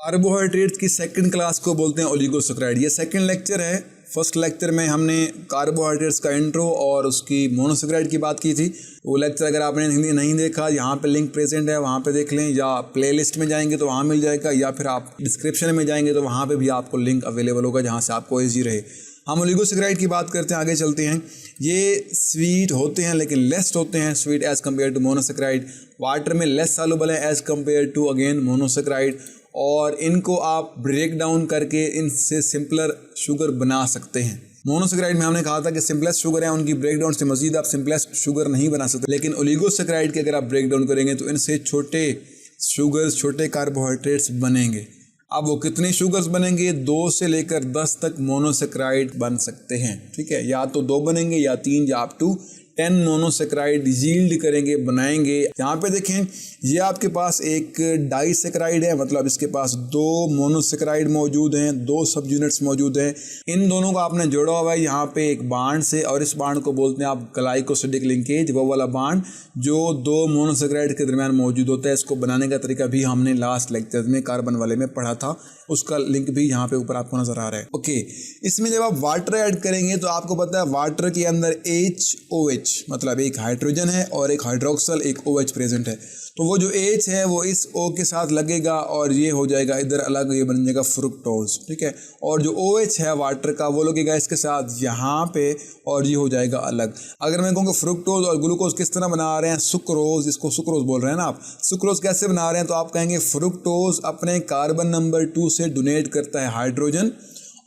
Carbohydrates की second class को बोलते हैं ओलिगोसैकेराइड। ये सेकंड लेक्चर है। फर्स्ट लेक्चर में हमने कार्बोहाइड्रेट्स का इंट्रो और उसकी मोनोसैकेराइड की बात की थी। वो लेक्चर अगर आपने नहीं देखा, यहाँ पे लिंक प्रेजेंट है, वहाँ पे देख लें, या प्लेलिस्ट में जाएंगे तो वहाँ मिल जाएगा, या फिर आप डिस्क्रिप्शन में जाएंगे तो वहाँ पे भी आपको लिंक अवेलेबल होगा जहाँ से आपको ईजी रहे। हम ओलिगोसैकेराइड की बात करते हैं, आगे चलते हैं। ये स्वीट होते हैं लेकिन लेस होते हैं sweet as compare to monosaccharide. Water में लेस सॉल्युबल है as compare to again monosaccharide, और इनको आप ब्रेक डाउन करके इनसे सिंपलर शुगर बना सकते हैं। मोनोसैकेराइड में हमने कहा था कि सिंपलेस्ट शुगर है, उनकी ब्रेक डाउन से मजीद आप सिंपलेस्ट शुगर नहीं बना सकते, लेकिन ओलिगोसैकेराइड के अगर आप ब्रेक डाउन करेंगे तो इनसे छोटे शुगर्स, छोटे कार्बोहाइड्रेट्स बनेंगे। अब वो कितने शुगर्स बनेंगे? 2 से लेकर 10 तक मोनोसैकेराइड बन सकते हैं। ठीक है, या तो 2 बनेंगे या 3 या अप टू 10 मोनोसैकेराइड यील्ड करेंगे, बनाएंगे। यहाँ पे देखें, ये आपके पास एक डाइसैकेराइड है, मतलब इसके पास 2 मोनोसैकेराइड मौजूद हैं, 2 सब यूनिट्स मौजूद हैं। इन दोनों को आपने जोड़ा हुआ है यहाँ पे एक बांड से, और इस बांड को बोलते हैं आप ग्लाइकोसिडिक लिंकेज। वो वाला बांड जो 2 मोनोसैकेराइड के दरमियान मौजूद होता है, इसको बनाने का तरीका भी हमने लास्ट लेक्चर में कार्बन वाले में पढ़ा था, उसका लिंक भी यहाँ पे ऊपर आपको नजर आ रहा है। ओके, इसमें जब आप वाटर ऐड करेंगे तो आपको पता है वाटर के अंदर HOH मतलब एक हाइड्रोजन है और एक हाइड्रोक्सल, एक OH प्रेजेंट है। तो वो जो H है वो इस O के साथ लगेगा और ये हो जाएगा इधर अलग, ये बन जाएगा फ्रुक्टोज। ठीक है, और जो OH है वाटर का वो लगेगा इसके साथ यहाँ पे और ये हो जाएगा अलग। अगर मैं कहूँ कि फ्रुक्टोज और ग्लूकोज किस तरह बना रहे हैं, सुक्रोज, इसको सुक्रोज बोल रहे हैं ना आप, सुक्रोज कैसे बना रहे हैं, तो आप कहेंगे फ्रुक्टोज अपने कार्बन नंबर 2 से डोनेट करता है हाइड्रोजन,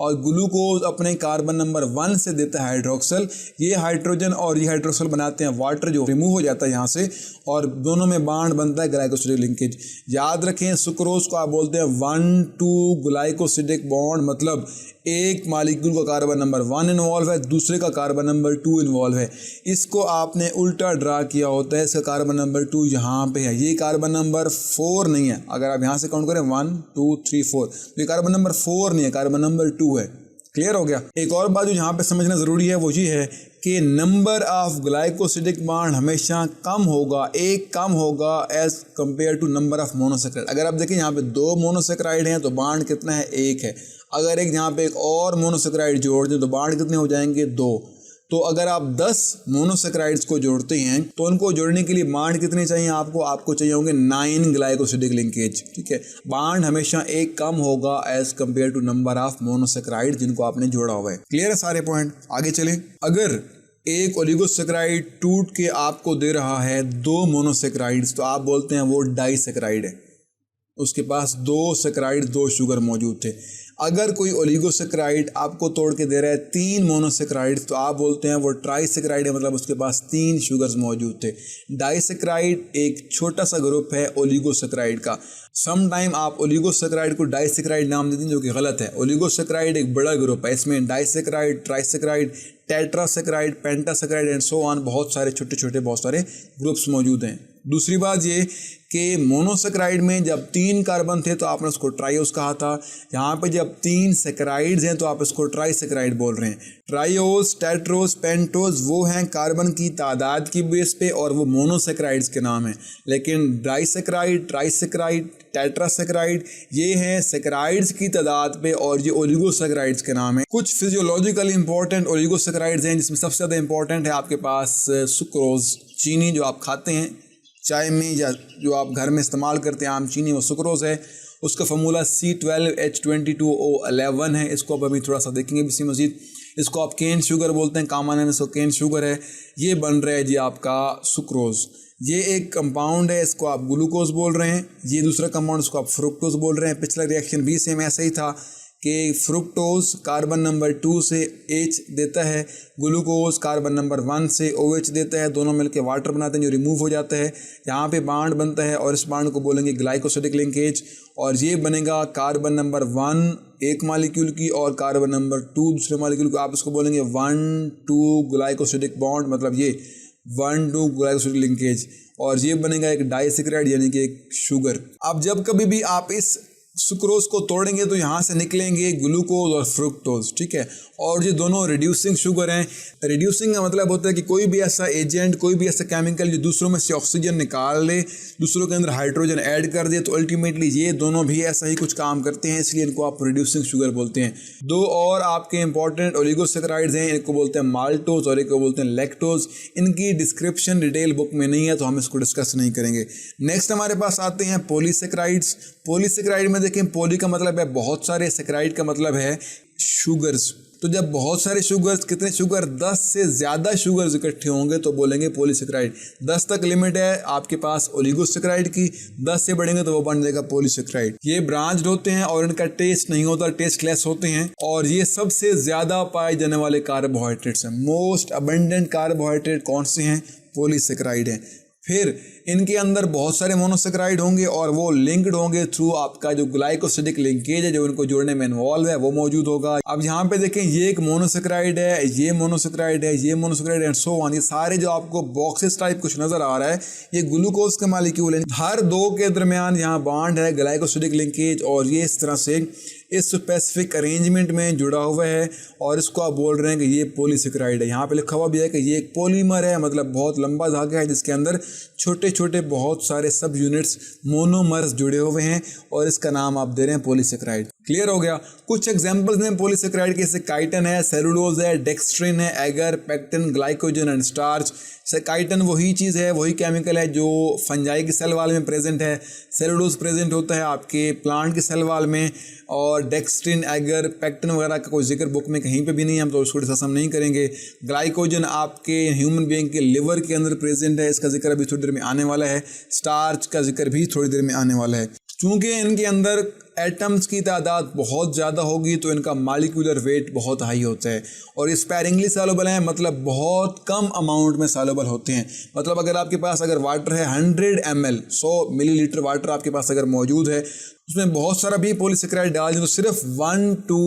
और ग्लूकोज अपने कार्बन नंबर 1 से देता है हाइड्रोक्सल। ये हाइड्रोजन और ये हाइड्रोक्सल बनाते हैं वाटर, जो रिमूव हो जाता है यहाँ से, और दोनों में बांड बनता है ग्लाइकोसिडिक लिंकेज। याद रखें, सुक्रोज को आप बोलते हैं 1,2 ग्लाइकोसिडिक बॉन्ड, मतलब एक मालिक्यूल का कार्बन नंबर 1 इन्वॉल्व है, दूसरे का कार्बन नंबर 2 इन्वॉल्व है। इसको आपने उल्टा ड्रा किया होता है, इसका कार्बन नंबर 2 यहाँ पे है, ये कार्बन नंबर 4 नहीं है। अगर आप यहाँ से काउंट करें 1 2 3 4, तो ये कार्बन नंबर 4 नहीं है, कार्बन नंबर 2 है। क्लियर हो गया। एक और बात जो यहाँ पे समझना ज़रूरी है वो ये है कि नंबर ऑफ ग्लाइकोसिडिक बॉन्ड हमेशा कम होगा, एक कम होगा as compare to number of monosaccharide. अगर आप देखें यहाँ पे 2 मोनोसैकेराइड हैं तो बॉन्ड कितना है, 1 है। अगर एक यहाँ पे एक और मोनोसैकेराइड जोड़ दें तो बॉन्ड कितने हो जाएंगे, 2। तो अगर आप 10 मोनोसैकेराइड्स को जोड़ते हैं तो उनको जोड़ने के लिए बांड कितने चाहिए आपको चाहिए होंगे 9 ग्लाइकोसिडिक लिंकेज। ठीक है, बांड हमेशा एक कम होगा as compare to number of monosaccharide जिनको आपने जोड़ा हुआ है। क्लियर है सारे पॉइंट? आगे चलें। अगर एक ओलिगोसैकेराइड टूट के आपको दे रहा है 2 मोनोसैकेराइड्स तो आप बोलते हैं वो डाइसैकेराइड है, उसके पास 2 सैकेराइड 2 शुगर मौजूद थे। अगर कोई ओलिगोसैकेराइड आपको तोड़ के दे रहा है 3 मोनोसैकेराइड तो आप बोलते हैं वो ट्राइसैकेराइड है, मतलब उसके पास 3 शुगर्स मौजूद थे। डाइसैकेराइड एक छोटा सा ग्रुप है ओलिगोसैकेराइड का। सम टाइम आप ओलिगोसैकेराइड को डाइसैकेराइड नाम देते हैं जो कि गलत है। ओलिगोसैकेराइड एक बड़ा ग्रुप है, इसमें डाइसैकेराइड, ट्राइसैकेराइड, टेट्रासैकेराइड, पेंटासैकेराइड एंड सो ऑन, बहुत सारे छोटे छोटे बहुत सारे ग्रुप्स मौजूद हैं। दूसरी बात ये कि मोनोसैकेराइड में जब 3 कार्बन थे तो आपने उसको ट्राइओस कहा था। यहाँ पे जब 3 सैकेराइड्स हैं तो आप इसको ट्राइसैकेराइड बोल रहे हैं। ट्राइओस, टेट्रोस, पेंटोस वो हैं कार्बन की तादाद की बेस पे और वो मोनोसैकेराइड्स के नाम हैं। लेकिन डाइसैकेराइड, ट्राइसैकेराइड, टेट्रासैकेराइड ये हैं सैकेराइड्स की तादाद पे और ये ओलिगोसैकेराइड्स के नाम हैं। कुछ फिजियोलॉजिकली इंपॉर्टेंट ओलिगोसैकेराइड्स हैं जिसमें सबसे ज़्यादा इंपॉर्टेंट है आपके पास सुक्रोज, चीनी जो आप खाते हैं चाय में या जो आप घर में इस्तेमाल करते हैं आम चीनी, वो सुक्रोज है। उसका फार्मूला C12H22O11 है। इसको अब अभी थोड़ा सा देखेंगे इसी मजीद। इसको आप केन शुगर बोलते हैं, कामन में इसको केन शुगर है। ये बन रहा है जी आपका सुक्रोज। ये एक कंपाउंड है, इसको आप ग्लूकोज बोल रहे हैं। ये दूसरा कंपाउंड, इसको आप फ्रुक्टोज बोल रहे हैं। पिछला रिएक्शन भी सेम ऐसा ही था कि फ्रुक्टोज कार्बन नंबर 2 से H देता है, ग्लूकोज कार्बन नंबर 1 से OH देता है, दोनों मिलकर वाटर बनाते हैं जो रिमूव हो जाता है। यहाँ पे बांड बनता है और इस बांड को बोलेंगे ग्लाइकोसिडिक लिंकेज, और ये बनेगा कार्बन नंबर 1 एक मालिक्यूल की और कार्बन नंबर 2 दूसरे मालिक्यूल को, आप इसको बोलेंगे 1,2 ग्लाइकोसिडिक बॉन्ड, मतलब ये 1,2 ग्लाइकोसिडिक लिंकेज, और ये बनेगा एक डाइसैकेराइड यानी कि एक शुगर। अब जब कभी भी आप इस सुक्रोज को तोड़ेंगे तो यहाँ से निकलेंगे ग्लूकोज और फ्रुक्टोज, ठीक है। और ये दोनों रिड्यूसिंग शुगर हैं। रिड्यूसिंग का मतलब होता है कि कोई भी ऐसा एजेंट, कोई भी ऐसा केमिकल जो दूसरों में से ऑक्सीजन निकाल ले, दूसरों के अंदर हाइड्रोजन ऐड कर दे, तो अल्टीमेटली ये दोनों भी ऐसा ही कुछ काम करते हैं, इसलिए इनको आप रिड्यूसिंग शुगर बोलते हैं। दो और आपके इंपॉर्टेंट ओलिगोसैकेराइड्स हैं, इनको बोलते हैं माल्टोज और एक को बोलते हैं लैक्टोज। इनकी डिस्क्रिप्शन डिटेल बुक में नहीं है तो हम इसको डिस्कस नहीं करेंगे। नेक्स्ट हमारे पास आते हैं पॉलीसैकेराइड्स। पॉलीसैकेराइड में देखें, पॉली का मतलब है बहुत सारे, सैकेराइड का मतलब है शुगर्स। तो जब बहुत सारे शुगर्स, कितने शुगर, 10 से ज़्यादा शुगर्स इकट्ठे होंगे तो बोलेंगे पॉलीसैकेराइड। 10 तक लिमिट है आपके पास ओलिगोसैकेराइड की, 10 से बढ़ेंगे तो वो बन जाएगा पॉलीसैकेराइड। ये ब्रांच्ड होते हैं और इनका टेस्ट नहीं होता, टेस्टलेस होते हैं, और ये सबसे ज़्यादा पाए जाने वाले कार्बोहाइड्रेट्स हैं। मोस्ट अबंडेंट कार्बोहाइड्रेट कौन से हैं? पॉलीसैकेराइड हैं। फिर इनके अंदर बहुत सारे मोनोसैकेराइड होंगे और वो लिंक्ड होंगे थ्रू आपका जो ग्लाइकोसिडिक लिंकेज है, जो इनको जोड़ने में इन्वॉल्व है, वो मौजूद होगा। अब यहाँ पे देखें, ये एक मोनोसैकेराइड है, ये मोनोसैकेराइड है, ये मोनोसैकेराइड एंड सो ऑन। ये सारे जो आपको बॉक्सेस टाइप कुछ नजर आ रहा है, ये ग्लूकोज के मॉलिक्यूल है। हर दो के दरमियान यहाँ बॉन्ड है, ग्लाइकोसिडिक लिंकेज, और ये इस तरह से इस स्पेसिफिक अरेंजमेंट में जुड़ा हुआ है, और इसको आप बोल रहे हैं कि ये पॉलीसैकेराइड है। यहाँ पे लिखा हुआ भी है कि ये एक पॉलीमर है, मतलब बहुत लंबा धागा है जिसके अंदर छोटे छोटे बहुत सारे सब यूनिट्स, मोनोमर्स जुड़े हुए हैं, और इसका नाम आप दे रहे हैं पॉलीसैकेराइड। क्लियर हो गया? कुछ एग्जांपल्स हैं पॉलीसैकेराइड के, जैसे काइटिन है, सेलुलोज है, डेक्स्ट्रिन है, agar, pectin, glycogen and starch. Chitin वही चीज़ है, वही केमिकल है जो फंजाई की सेल वाल में प्रेजेंट है। सेलुलोज प्रेजेंट होता है आपके प्लांट की सेल वाल में, और डेक्स्ट्रिन, एगर, पेक्टिन वगैरह का कोई जिक्र बुक में कहीं पे भी नहीं है, हम तो उसको डिस्कस हम नहीं करेंगे। ग्लाइकोजन आपके ह्यूमन बीइंग के लिवर के अंदर प्रेजेंट है, इसका जिक्र अभी थोड़ी देर में आने वाला है। स्टार्च का जिक्र भी थोड़ी देर में आने वाला है। चूँकि इनके अंदर एटम्स की तादाद बहुत ज़्यादा होगी तो इनका मॉलिक्यूलर वेट बहुत हाई होता है, और स्पेरिंगली सॉल्युबल है, मतलब बहुत कम अमाउंट में सॉल्युबल होते हैं। मतलब अगर आपके पास अगर वाटर है 100 ml, 100 मिलीलीटर वाटर आपके पास अगर मौजूद है, उसमें बहुत सारा भी पॉलीसैकेराइड डाल दें तो सिर्फ 1 to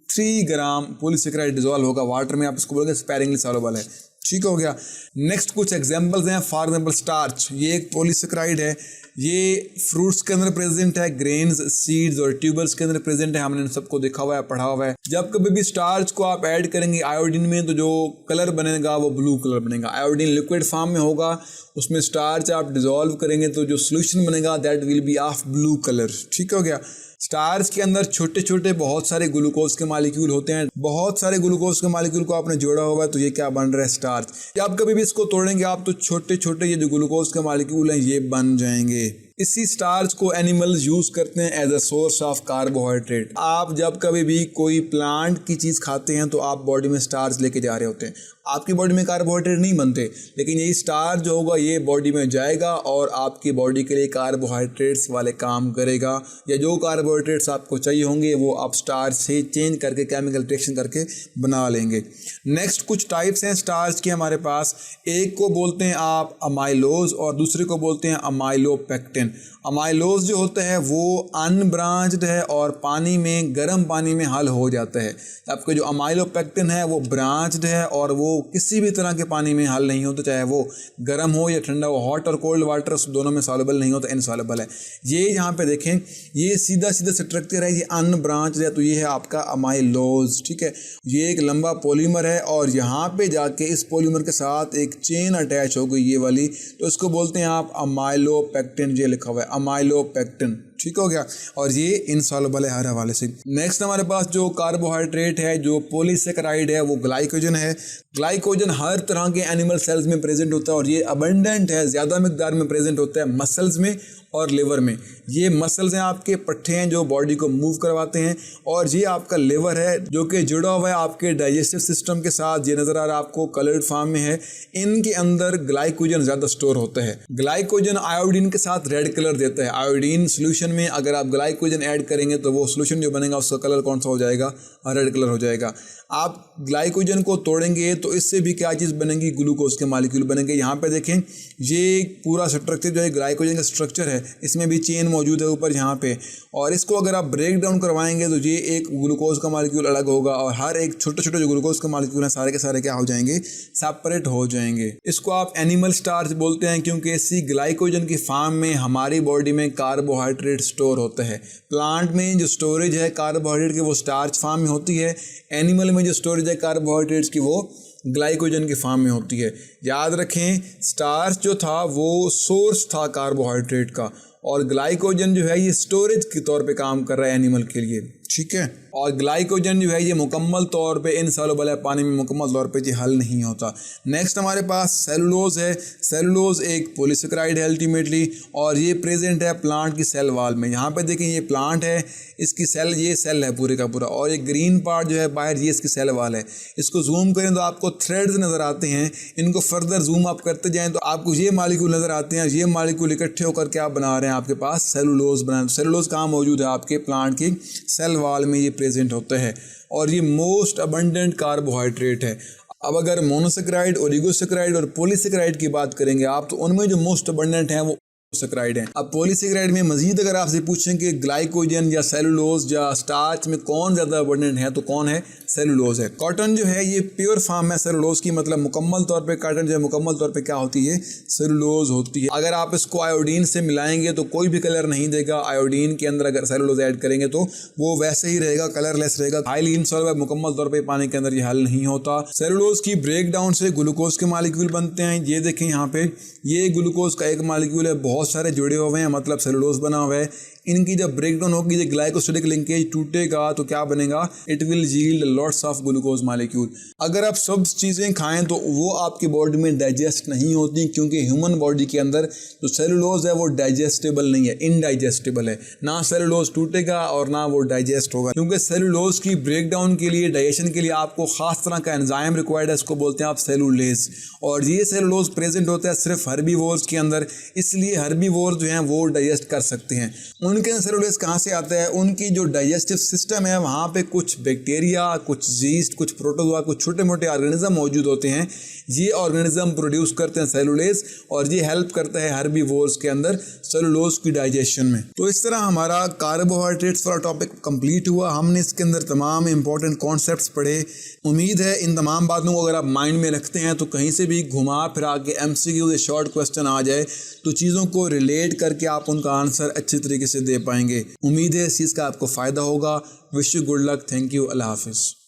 3 ग्राम पॉलीसैकेराइड डिजॉल्व होगा वाटर में, आप इसको बोलोगे स्पेरिंगली सॉल्युबल है। ठीक हो गया? नेक्स्ट कुछ एग्जांपल्स हैं। फॉर एग्जांपल स्टार्च, ये एक पॉलीसैकेराइड है, ये फ्रूट्स के अंदर प्रेजेंट है, ग्रेन्स, सीड्स और ट्यूबर्स के अंदर प्रेजेंट है। हमने इन सबको देखा हुआ है, पढ़ा हुआ है। जब कभी भी स्टार्च को आप ऐड करेंगे आयोडीन में तो जो कलर बनेगा वो ब्लू कलर बनेगा। आयोडीन लिक्विड फॉर्म में होगा, उसमें स्टार्च आप डिजोल्व करेंगे तो जो सोल्यूशन बनेगा that will be of blue colour. ठीक हो गया? स्टार्च के अंदर छोटे छोटे बहुत सारे ग्लूकोज के मॉलिक्यूल होते हैं। बहुत सारे ग्लूकोज के मॉलिक्यूल को आपने जोड़ा हुआ है तो ये क्या बन रहा है? स्टार्च। जब कभी भी इसको तोड़ेंगे आप तो छोटे छोटे ये जो ग्लूकोज के मॉलिक्यूल हैं ये बन जाएंगे। इसी स्टार्च को एनिमल्स यूज करते हैं as a source of carbohydrate. आप जब कभी भी कोई प्लांट की चीज़ खाते हैं तो आप बॉडी में स्टार्च लेके जा रहे होते हैं। आपकी बॉडी में कार्बोहाइड्रेट नहीं बनते, लेकिन यही स्टार्च जो होगा ये बॉडी में जाएगा और आपकी बॉडी के लिए कार्बोहाइड्रेट्स वाले काम करेगा, या जो कार्बोहाइड्रेट्स आपको चाहिए होंगे वो आप स्टार्च से चेंज करके केमिकल रिएक्शन करके बना लेंगे। नेक्स्ट कुछ टाइप्स हैं स्टार्च के हमारे पास। एक को बोलते हैं आप अमाइलोज और दूसरे को बोलते हैं अमाइलोपेक्टिन। अमाइलोज जो होता है वो अनब्रांच्ड है और पानी में, गर्म पानी में हल हो जाता है। आपका जो अमाइलोपेक्टिन है वो ब्रांच्ड है और वो किसी भी तरह के पानी में हल नहीं होता, चाहे वो गर्म हो या ठंडा हो। हॉट और कोल्ड वाटर दोनों में सॉल्युबल नहीं होता, इनसॉल्युबल है। ये यहाँ पे देखें, ये सीधा सीधा स्ट्रक्चर है, ये अनब्रांच्ड है, तो ये है आपका अमाइलोज। ठीक है? ये एक लंबा पॉलीमर है और यहाँ पे जाके इस पॉलीमर के साथ एक चेन अटैच हो गई ये वाली, तो इसको बोलते हैं आप अमाइलोपेक्टिन। ये लिखा हुआ है अमाइलोपेक्टिन। ठीक हो गया? और ये इनसॉल्युबल है हर हवाले से। नेक्स्ट हमारे पास जो कार्बोहाइड्रेट है, जो पॉलीसैकेराइड है, वो ग्लाइकोजन है। ग्लाइकोजन हर तरह के एनिमल सेल्स में प्रेजेंट होता है और ये अबंडेंट है, ज़्यादा मिकदार में प्रेजेंट होता है मसल्स में और लिवर में। ये मसल्स हैं आपके, पट्टे हैं जो बॉडी को मूव करवाते हैं, और ये आपका लिवर है जो कि जुड़ा हुआ है आपके डाइजेस्टिव सिस्टम के साथ। ये नज़र आ रहा है आपको, कलर्ड फॉर्म में है। इनके अंदर ग्लाइकोजन ज़्यादा स्टोर होता है। ग्लाइकोजन आयोडीन के साथ रेड कलर देता है। आयोडीन सोल्यूशन में अगर आप ग्लाइकोजन ऐड करेंगे तो वो सोल्यूशन जो बनेगा उसका कलर कौन सा हो जाएगा? रेड कलर हो जाएगा। आप ग्लाइकोजन को तोड़ेंगे तो इससे भी क्या चीज़ बनेगी? ग्लूकोज के मॉलिक्यूल बनेंगे। यहाँ पे देखें, ये पूरा स्ट्रक्चर जो है ग्लाइकोजन का स्ट्रक्चर है, है, इसमें भी चेन मौजूद है ऊपर यहाँ पे, और इसको अगर आप ब्रेक डाउन करवाएंगे तो ये एक ग्लूकोज का मालिक्यूल अलग होगा और हर एक छोटे छोटे जो ग्लूकोज का मालिक्यूल है सारे के सारे क्या हो जाएंगे, सेपरेट हो जाएंगे। इसको आप एनिमल स्टार्च बोलते हैं क्योंकि इसी ग्लाइकोजन की फॉर्म में हमारी बॉडी में कार्बोहाइड्रेट स्टोर होता है। प्लांट में जो स्टोरेज है कार्बोहाइड्रेट की वो स्टार्च फॉर्म में होती है, एनिमल में जो स्टोरेज है कार्बोहाइड्रेट्स की वो ग्लाइकोजन की फॉर्म में होती है। याद रखें, स्टार्च जो था वो सोर्स था कार्बोहाइड्रेट का और ग्लाइकोजन जो है ये स्टोरेज के तौर पे काम कर रहा है एनिमल के लिए, ठीक है। और ग्लाइकोजन जो है ये मुकम्मल तौर पे इनसॉल्युबल है, पानी में मुकम्मल तौर पे ये हल नहीं होता। नेक्स्ट हमारे पास सेलुलोज है। सेलुलोज एक पॉलीसेकेराइड है अल्टीमेटली, और ये प्रेजेंट है प्लांट की सेल वाल में। यहाँ पे देखें ये प्लांट है, इसकी सेल, ये सेल है पूरे का पूरा, और ये ग्रीन पार्ट जो है बाहर ये इसकी सेल वाल है। इसको जूम करें तो आपको थ्रेड्स नज़र आते हैं, इनको फर्दर जूम अप करते जाएँ तो आपको ये मालिक्यूल नज़र आते हैं। ये मालिक्यूल इकट्ठे होकर क्या बना रहे हैं, आपके पास सेलुलोज बना। सेलुलोज कहाँ मौजूद है, आपके प्लांट की सेल वाल में ये प्रेजेंट होता है और ये मोस्ट अबंडेंट कार्बोहाइड्रेट है। अब अगर मोनोसेकेराइड, ओलिगोसेकेराइड और पॉलीसेकेराइड की बात करेंगे आप, तो उनमें जो मोस्ट अबंडेंट है वो सेकेराइड है। अब पॉलीसेकेराइड में मजीद अगर आपसे पूछें कि ग्लाइकोजन या सेलुलोज या स्टार्च में कौन ज़्यादा अबंडेंट है तो कौन है, सेलुलोज है। कॉटन जो है ये प्योर फॉर्म है सेलुलोज की, मतलब मुकम्मल तौर पे कॉटन जो है मुकम्मल तौर पे क्या होती है, सेलुलोज होती है। अगर आप इसको आयोडीन से मिलाएंगे तो कोई भी कलर नहीं देगा। आयोडीन के अंदर अगर सेलुलोज ऐड करेंगे तो वो वैसे ही रहेगा, कलरलेस रहेगा, हाईली इनसॉल्युबल, मुकम्मल तौर पर पानी के अंदर ये हल नहीं होता। सेलुलोज की ब्रेक डाउन से ग्लूकोज के मालिक्यूल बनते हैं। ये देखें यहाँ पे, ये ग्लूकोज का एक मालिक्यूल है, बहुत सारे जुड़े हुए हैं, मतलब सेलुलोज बना हुआ है। इनकी जब ब्रेकडाउन होगी, जब ग्लाइकोसिडिक लिंकेज टूटेगा तो क्या बनेगा, it will yield lots of glucose molecule. अगर आप सब चीज़ें खाएं तो वो आपकी बॉडी में डाइजेस्ट नहीं होती, क्योंकि ह्यूमन बॉडी के अंदर जो सेलुलोज है वो डाइजेस्टेबल नहीं है, इनडाइजेस्टेबल है। ना सेलुलोज टूटेगा और ना वो डाइजेस्ट होगा, क्योंकि सेलुलोज की ब्रेकडाउन के लिए, डाइजेशन के लिए आपको खास तरह का एंजाइम रिक्वायर्ड है, इसको बोलते हैं आप सेलुलेज। और ये सेलुलोज प्रेजेंट होता है सिर्फ हर्बीवोर्स के अंदर, इसलिए हर्बीवोर्स जो हैं वो डाइजेस्ट कर सकते हैं। उनके अंदर सेलुलोज कहाँ से आता है, उनकी जो डाइजेस्टिव सिस्टम है वहाँ पे कुछ बैक्टीरिया, कुछ यीस्ट, कुछ प्रोटोजोआ, कुछ छोटे मोटे ऑर्गेनिज्म मौजूद होते हैं। ये ऑर्गेनिज्म प्रोड्यूस करते हैं सेलुलोज और ये हेल्प करता है हर्बीवोर्स के अंदर सेलुलोज की डाइजेशन में। तो इस तरह हमारा कार्बोहाइड्रेट्स वाला टॉपिक कंप्लीट हुआ। हमने इसके अंदर तमाम इंपॉर्टेंट कॉन्सेप्ट्स पढ़े। उम्मीद है इन तमाम बातों को अगर आप माइंड में रखते हैं तो कहीं से भी घुमा फिरा के MCQ शॉर्ट क्वेश्चन आ जाए तो चीज़ों को रिलेट करके आप उनका आंसर अच्छे तरीके से दे पाएंगे। उम्मीद है इस चीज़ का आपको फ़ायदा होगा। Wish you good luck. Thank you. अल्लाह हाफिज़।